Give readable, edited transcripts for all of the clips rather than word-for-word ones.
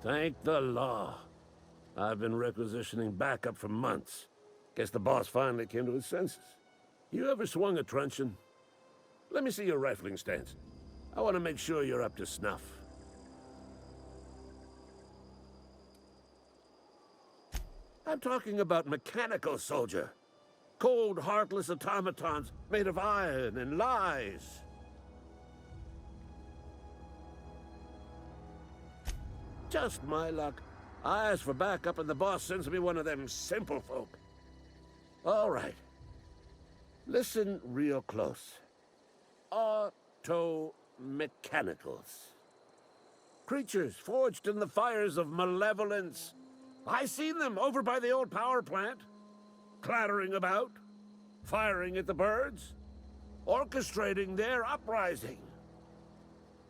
Thank the law. I've been requisitioning backup for months. Guess the boss finally came to his senses. You ever swung a truncheon? Let me see your rifling stance. I want to make sure you're up to snuff. I'm talking about mechanical, soldier. Cold, heartless automatons made of iron and lies. Just my luck. I ask for backup and the boss sends me one of them simple folk. All right. Listen real close. Auto-mechanicals. Creatures forged in the fires of malevolence. I seen them over by the old power plant. Clattering about, firing at the birds, orchestrating their uprising.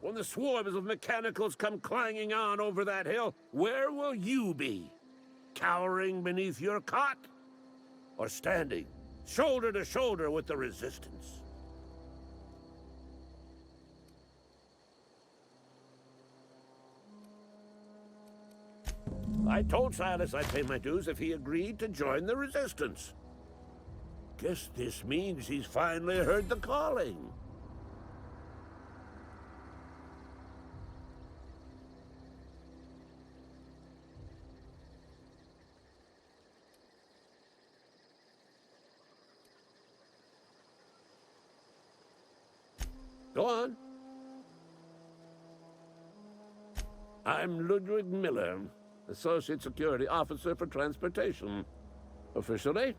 When the swarms of mechanicals come clanging on over that hill, where will you be? Cowering beneath your cot? Or standing, shoulder to shoulder with the resistance? I told Silas I'd pay my dues if he agreed to join the resistance. Guess this means he's finally heard the calling. Go on. I'm Ludwig Miller, Associate Security Officer for Transportation. Officially?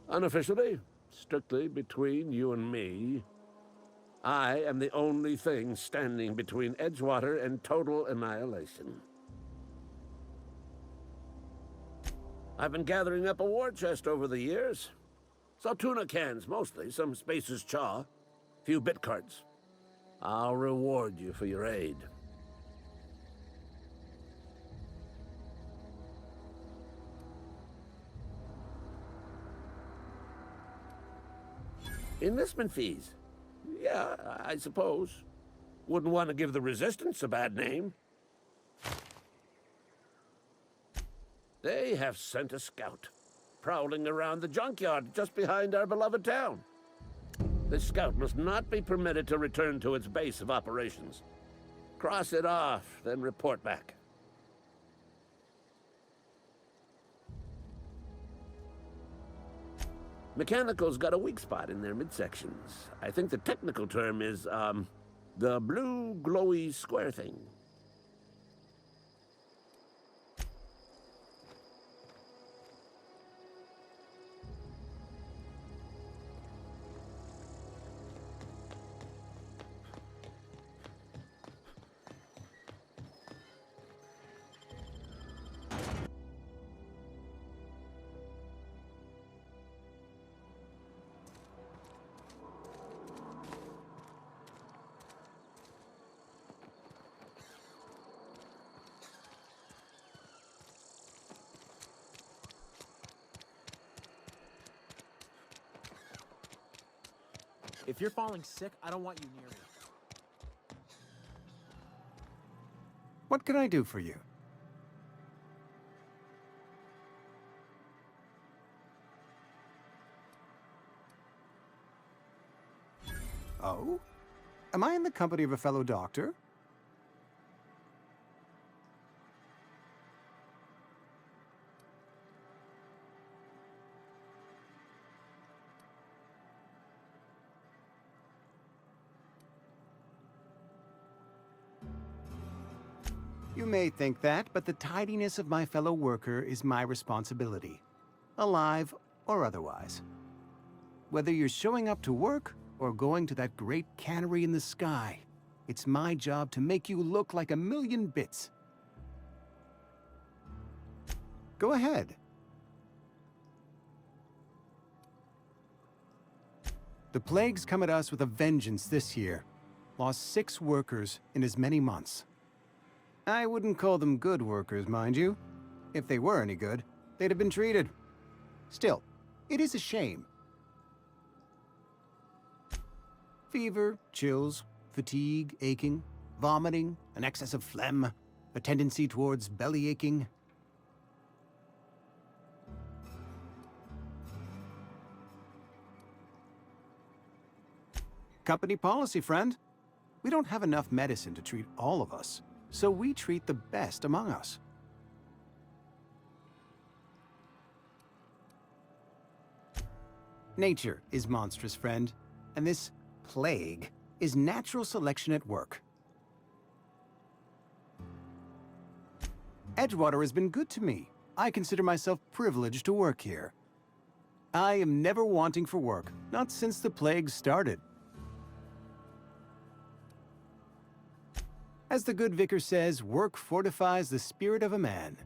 Unofficially? Strictly between you and me. I am the only thing standing between Edgewater and total annihilation. I've been gathering up a war chest over the years. Saw tuna cans, mostly, some Spacer's chaw, few bit cards. I'll reward you for your aid. Enlistment fees. Yeah, I suppose. Wouldn't want to give the Resistance a bad name. They have sent a scout, prowling around the junkyard just behind our beloved town. This scout must not be permitted to return to its base of operations. Cross it off, then report back. Mechanical's got a weak spot in their midsections. I think the technical term is, the blue glowy square thing. If you're falling sick, I don't want you near me. What can I do for you? Oh? Am I in the company of a fellow doctor? You may think that, but the tidiness of my fellow worker is my responsibility, alive or otherwise. Whether you're showing up to work or going to that great cannery in the sky, it's my job to make you look like a million bits. Go ahead. The plague's come at us with a vengeance this year. Lost 6 workers in as many months. I wouldn't call them good workers, mind you. If they were any good, they'd have been treated. Still, it is a shame. Fever, chills, fatigue, aching, vomiting, an excess of phlegm. A tendency towards belly aching? Company policy, friend. We don't have enough medicine to treat all of us, so we treat the best among us. Nature is monstrous, friend, and this plague is natural selection at work. Edgewater has been good to me. I consider myself privileged to work here. I am never wanting for work, not since the plague started. As the good vicar says, work fortifies the spirit of a man.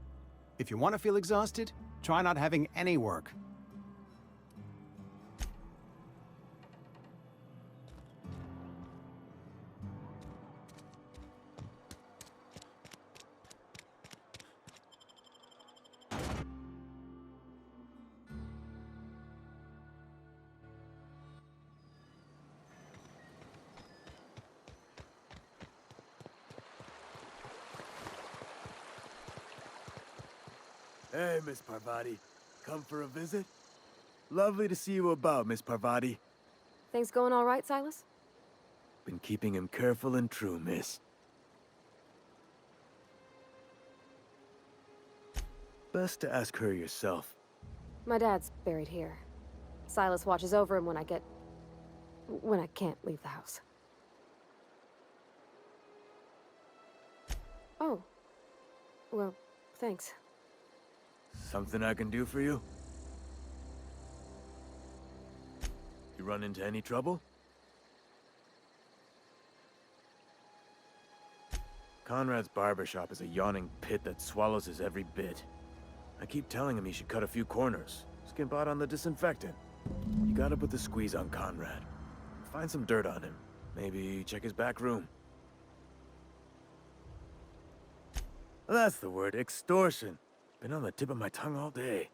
If you want to feel exhausted, try not having any work. Hey, Miss Parvati. Come for a visit? Lovely to see you about, Miss Parvati. Things going all right, Silas? Been keeping him careful and true, miss. Best to ask her yourself. My dad's buried here. Silas watches over him when I can't leave the house. Oh. Well, thanks. Something I can do for you? You run into any trouble? Conrad's barbershop is a yawning pit that swallows his every bit. I keep telling him he should cut a few corners. Skimp out on the disinfectant. You gotta put the squeeze on Conrad. Find some dirt on him. Maybe check his back room. That's the word, extortion. Been on the tip of my tongue all day.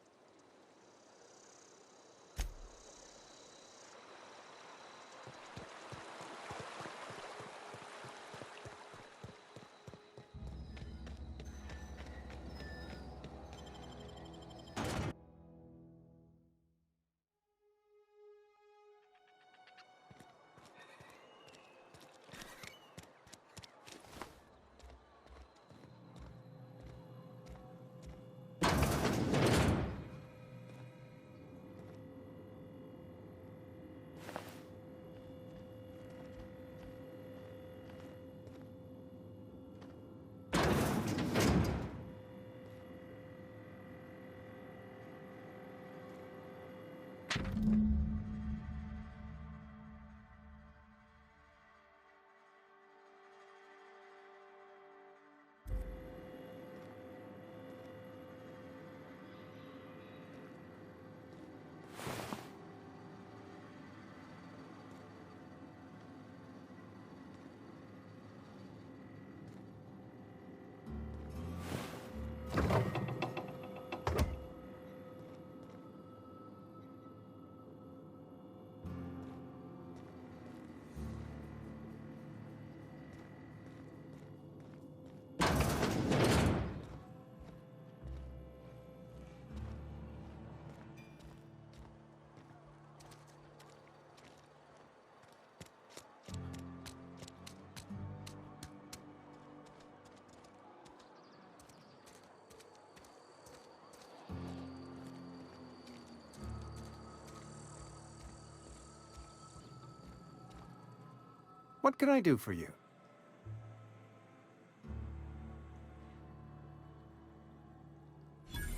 What can I do for you?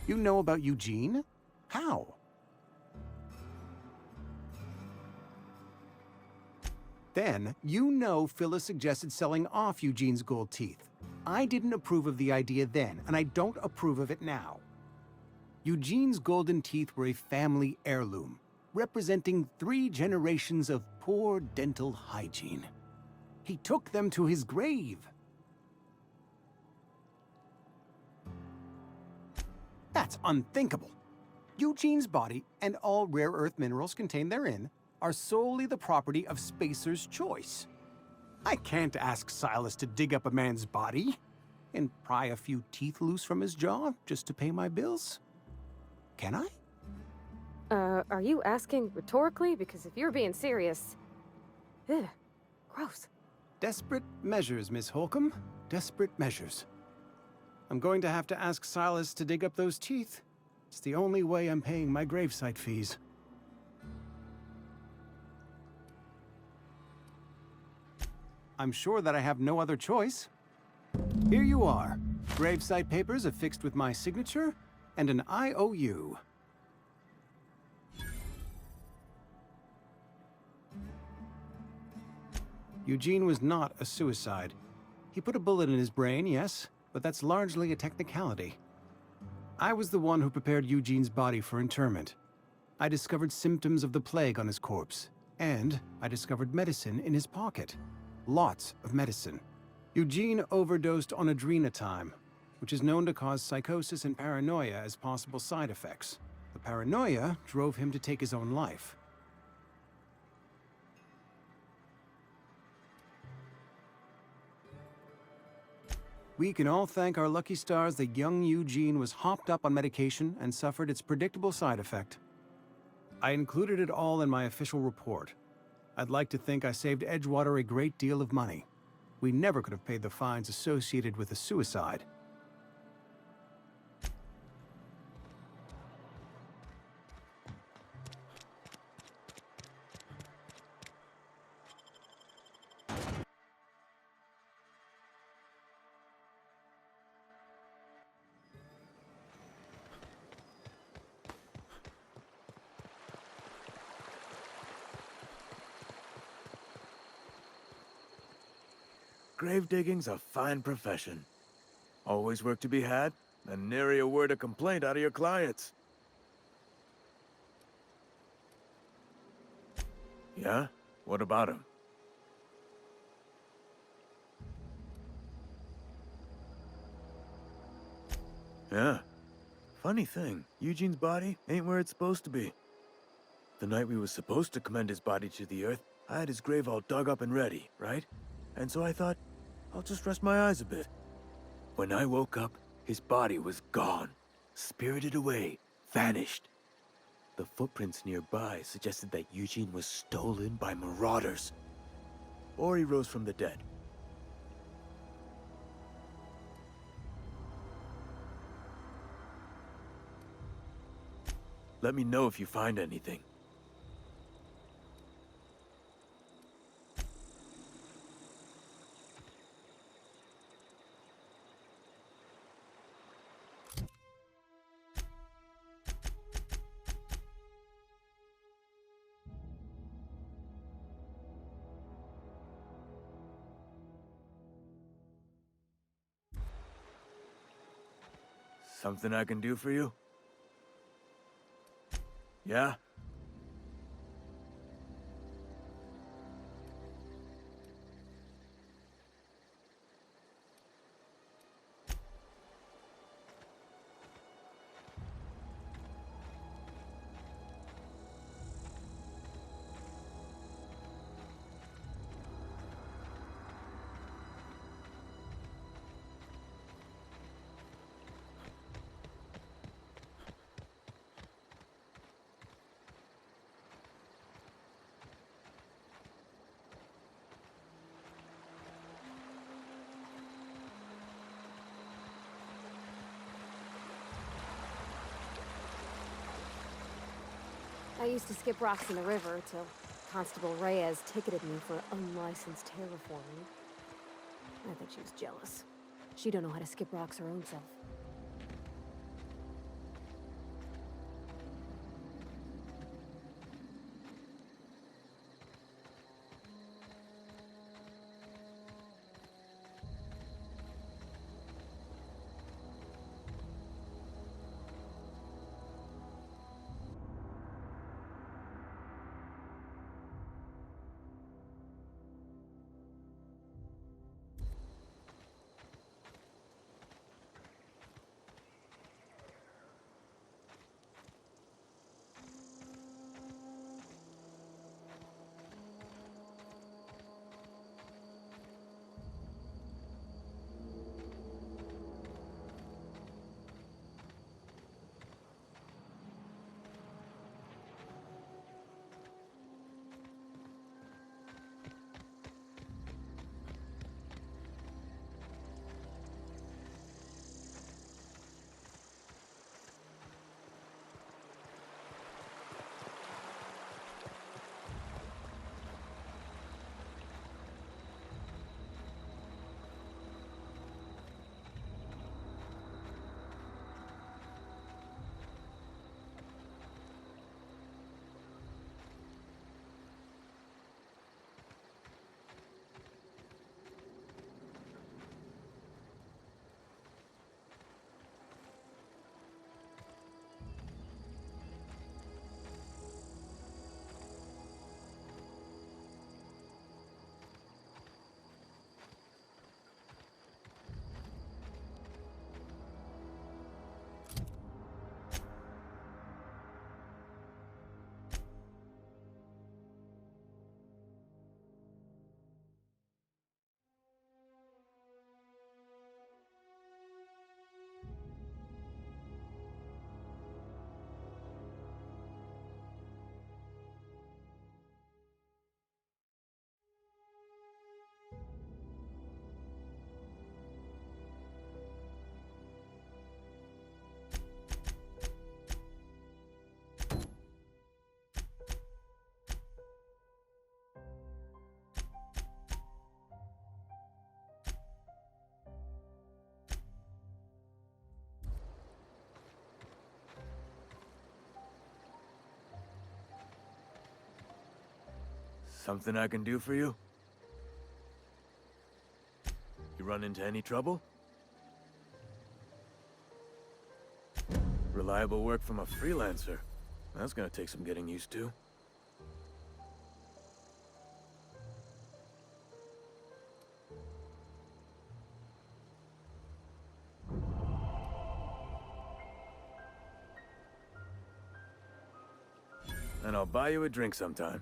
You know about Eugene? How? Then, you know Phyllis suggested selling off Eugene's gold teeth. I didn't approve of the idea then, and I don't approve of it now. Eugene's golden teeth were a family heirloom, representing 3 generations of poor dental hygiene. He took them to his grave. That's unthinkable. Eugene's body and all rare earth minerals contained therein are solely the property of Spacer's choice. I can't ask Silas to dig up a man's body. and pry a few teeth loose from his jaw just to pay my bills? Can I? Are you asking rhetorically? Because if you're being serious... Ugh, gross. Desperate measures, Miss Holcomb. Desperate measures. I'm going to have to ask Silas to dig up those teeth. It's the only way I'm paying my gravesite fees. I'm sure that I have no other choice. Here you are. Gravesite papers affixed with my signature and an IOU. Eugene was not a suicide. He put a bullet in his brain, yes, but that's largely a technicality. I was the one who prepared Eugene's body for interment. I discovered symptoms of the plague on his corpse, and I discovered medicine in his pocket. Lots of medicine. Eugene overdosed on adrenatime, which is known to cause psychosis and paranoia as possible side effects. The paranoia drove him to take his own life. We can all thank our lucky stars that young Eugene was hopped up on medication and suffered its predictable side effect. I included it all in my official report. I'd like to think I saved Edgewater a great deal of money. We never could have paid the fines associated with a suicide. Grave digging's a fine profession. Always work to be had, and nary a word of complaint out of your clients. Yeah? What about him? Yeah. Funny thing, Eugene's body ain't where it's supposed to be. The night we was supposed to commend his body to the earth, I had his grave all dug up and ready, right? And so I thought, I'll just rest my eyes a bit. When I woke up, his body was gone. Spirited away. Vanished. The footprints nearby suggested that Eugene was stolen by marauders. Or he rose from the dead. Let me know if you find anything. Something I can do for you? Yeah? I used to skip rocks in the river till Constable Reyes ticketed me for unlicensed terraforming. I think she was jealous. She don't know how to skip rocks her own self. Something I can do for you? You run into any trouble? Reliable work from a freelancer. That's gonna take some getting used to. And I'll buy you a drink sometime.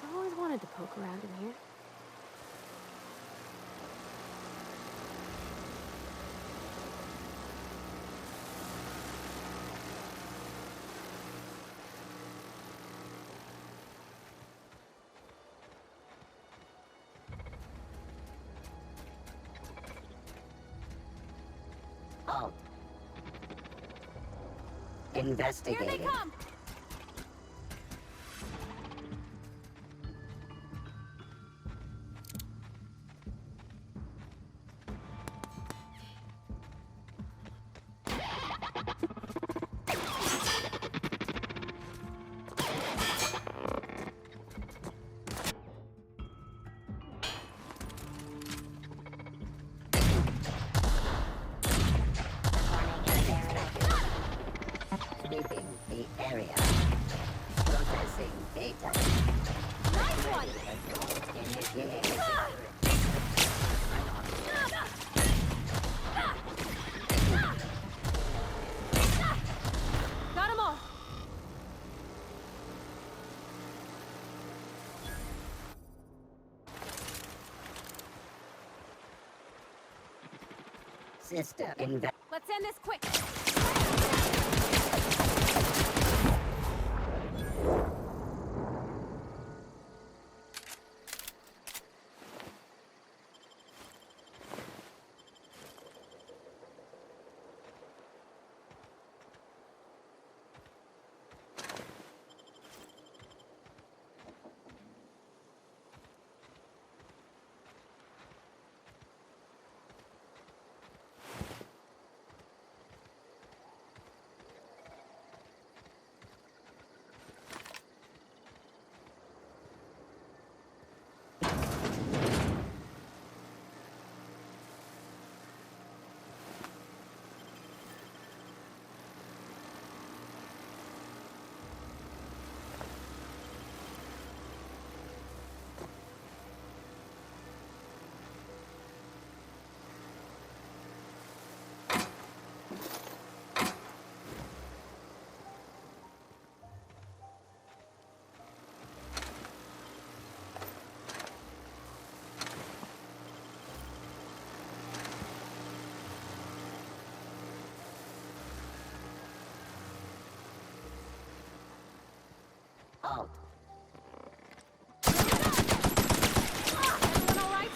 I've always wanted to poke around in here. Halt. Investigating. Here they come! Sweeping the area. Processing data. Nice one! Initiating. Got 'em all! System Let's end this quick! Halt. Everyone all right?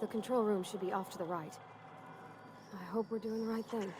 The control room should be off to the right. I hope we're doing the right thing.